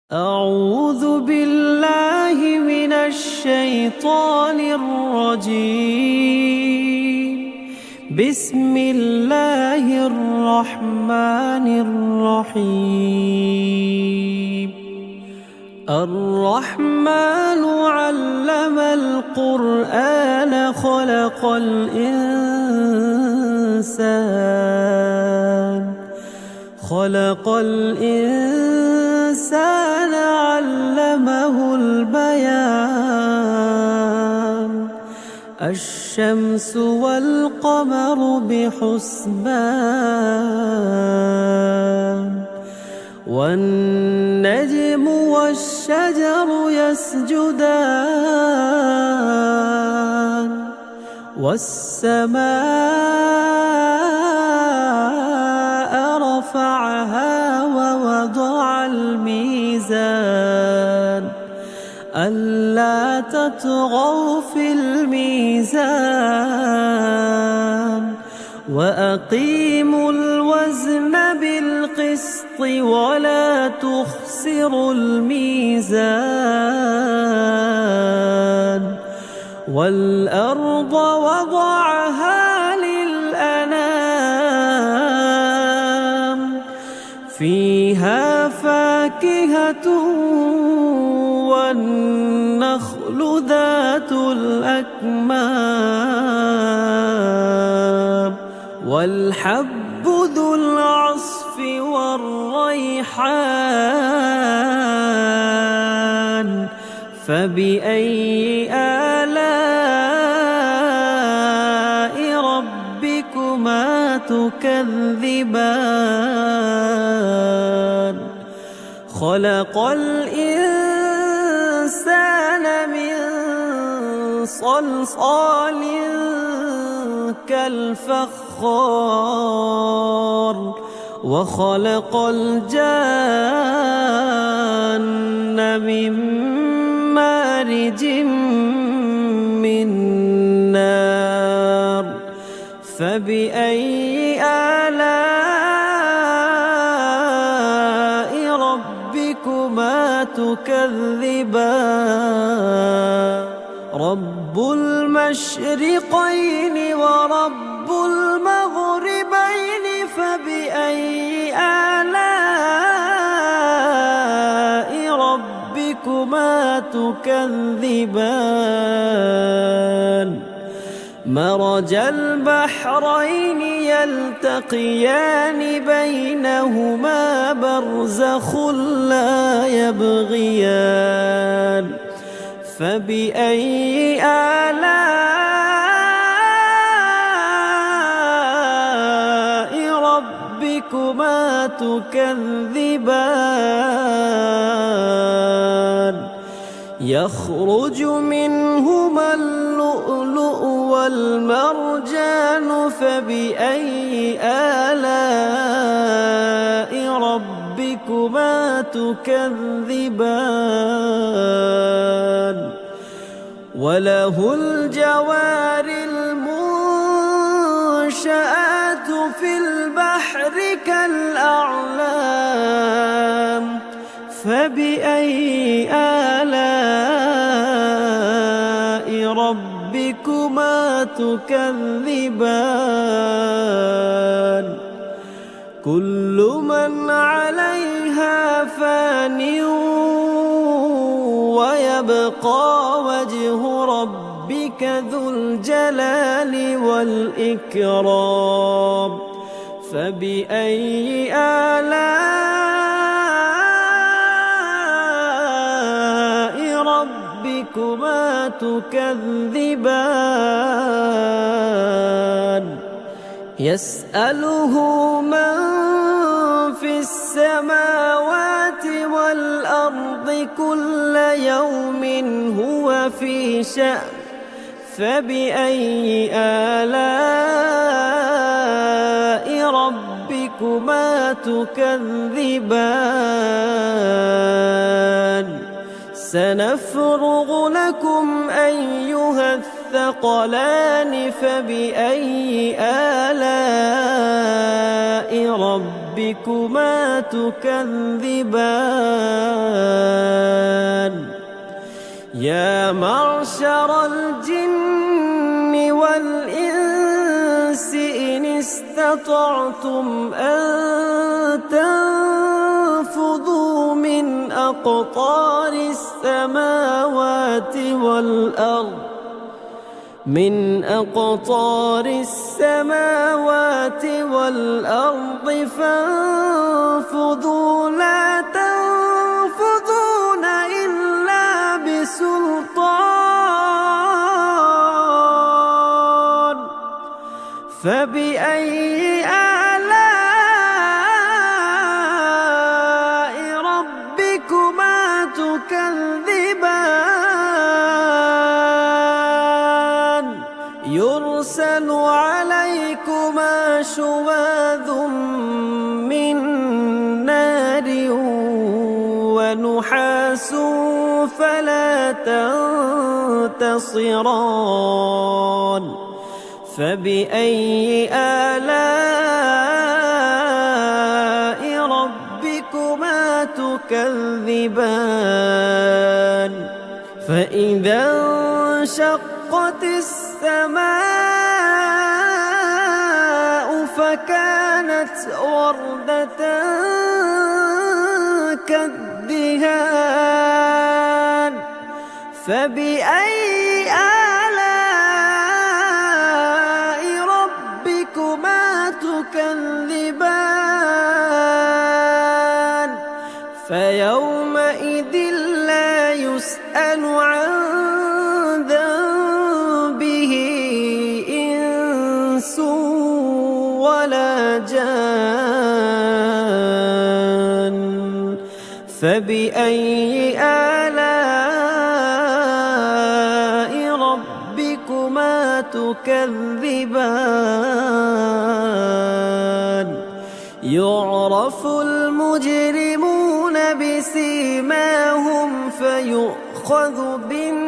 أعوذ بالله من الشيطان الرجيم. بسم الله الرحمن الرحيم. الرحمن علم القرآن خلق الإنسان علمه البيان. الشمس والقمر بحسبان والنجم والشجر يسجدان والسماء رفعها ووضع الميزان ألا تطغوا في الميزان وأقيموا الوزن بالقسط ولا تخسروا الميزان. والأرض وضعها للأنام فيها فاكهة والنخل ذات الأكمام والحب ذو العصف والريحان. فبأي آلاء ربكما تكذبان. خلق الإنسان من صلصال كالفخار وخلق الجان من مارج من نار. فبأي آلاء ربكما تكذبان. رب المشرقين ورب المغربين فبأي آلاء ربكما تكذبان. مرج البحرين يلتقيان بينهما برزخ لا يبغيان. فبأي آلاء ربكما تكذبان. يخرج منهما اللؤلؤ والمرجان فبأي آلاء ربكما تكذبان. وله الجوار المنشآت في البحر كالأعلام. فبأي آلاء ربكما تكذبان. كل من عليها فان ويبقى وجه ربك ذو الجلال والإكرام. فبأي آلاء ربكما تكذبان. يسأله من في السماوات والأرض كل يوم هو في شأن. فبأي آلاء ربكما تكذبان. سنفرغ لكم أيها الثقلان. فبأي آلاء ربكما تكذبان يا معشر الجن والإنس إن استطعتم أن تنفذوا من أقطار السماوات والأرض فانفذوا لا تنفذون إلا بسلطان فبأي آلاء ربكما تكذبان يرسل عليكما شواظ من نار ونحاس فلا تنتصران فبأي آلاء ربكما تكذبان فإذا انشقت السماء فكانت وردة كالدهان فبأي آلاء ربكما تكذبان فيومئذ لا يسأل عن ذنبه إنس ولا جان فبأي آلاء ربكما تكذبان يعرف المجرمون بسيماهم فيؤخذ بالنواصي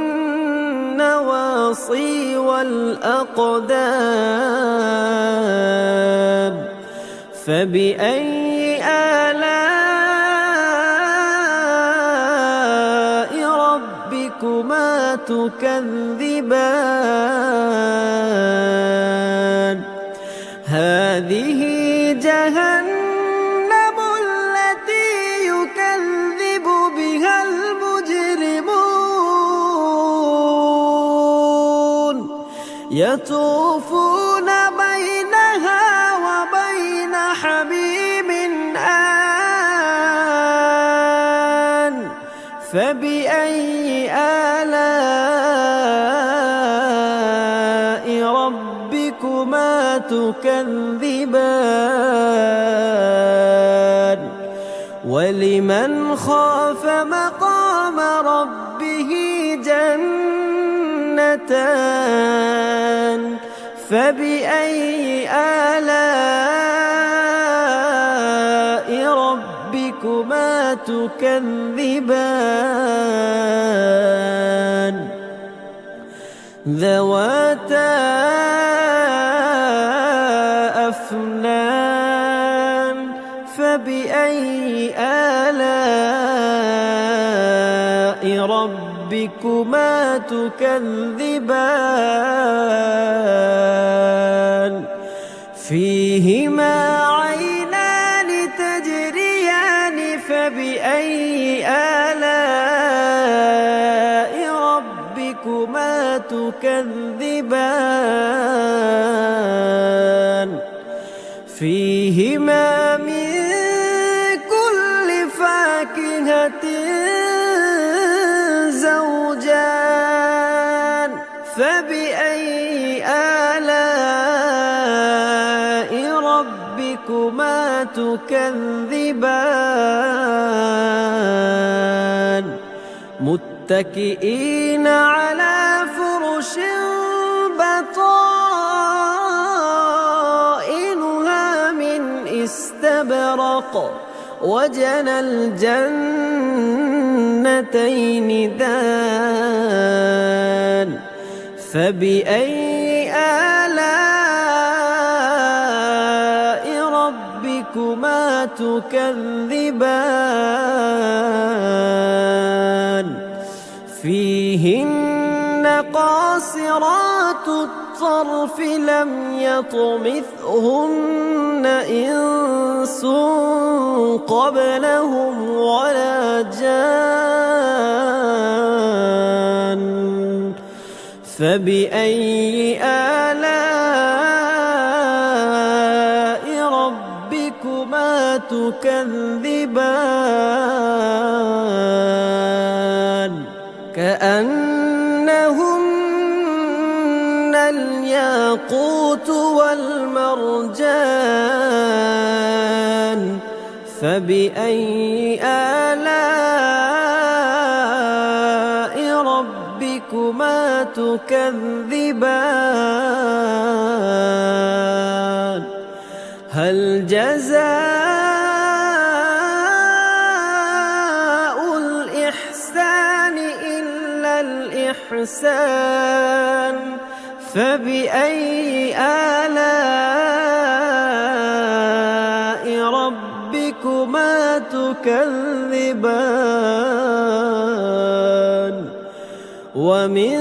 والأقدام فبأي آلاء ربكما تكذبان هذه جهنم التي يكذب بها المجرمون يطوفون بينها وبين حميم آن فبأي آلاء ربكما تكذبان ولمن خاف مقام ربه جنتان فبأي آلاء ربكما تكذبان ذواتا أفنان فبأي آلاء ربكما تكذبان فيهما عينان تجريان فبأي آلاء ربكما تكذبان فيهما من كل فاكهة زوجان فبأي آلاء ربكما تكذبان متكئين على فرش بطائنها من استبرق وجنى الجنتين دان فبأي آلاء ربكما تكذبان فيهن قاصرات الطرف لم يطمثهن إنس قبلهم ولا جان فبأي آلاء ربكما تكذبان كأنهن الياقوت والمرجان فبأي آلاء ربكما تكذبان هل جزاء الإحسان إلا الإحسان فبأي آلاء ربكما تكذبان ومن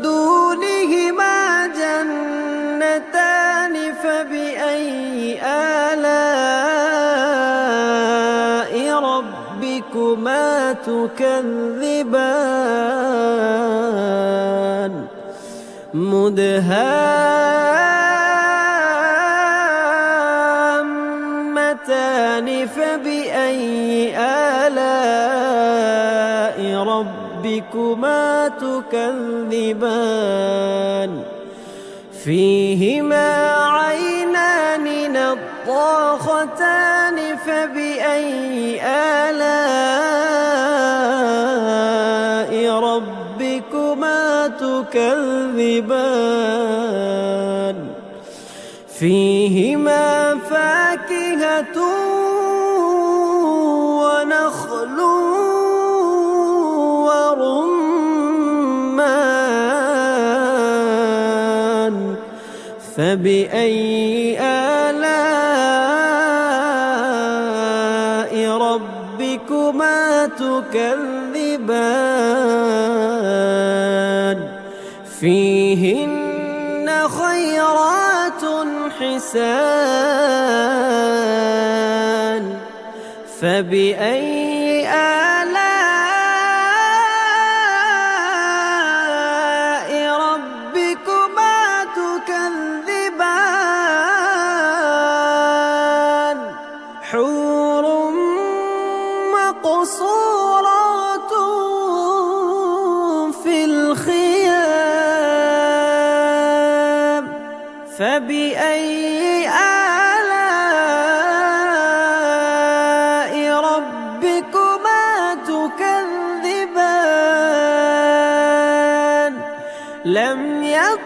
دونهما جنتان فبأي آلاء ربكما تكذبان مدهامتان فبأي آلاء ربكما تكذبان فيهما عينان نضاختان فبأي آلاء ربكما تكذبان فيهما فاكهة ونخل ورمان فبأي آلاء ربكما تكذبان فيهن خيرات حسان فبأي آلاء ربكما تكذبان حور مقصورات في الخيام فبأي آلاء ربكما تكذبان لم يطمثهن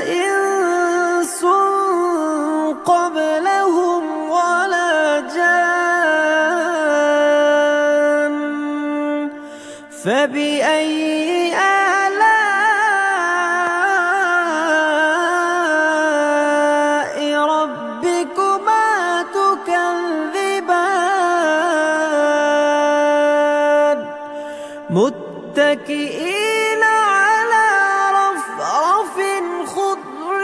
إنس قبلهم ولا جان فبأي آلاء ربكما تكذبان متكئين على رفرف خضر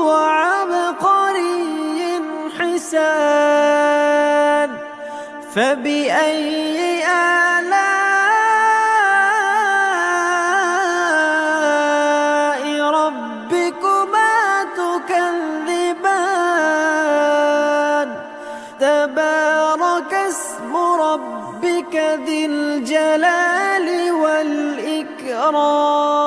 وعبقري حسان فبأي آلاء ربكما تكذبان تبارك اسم ربك ذي الجلال والإكرام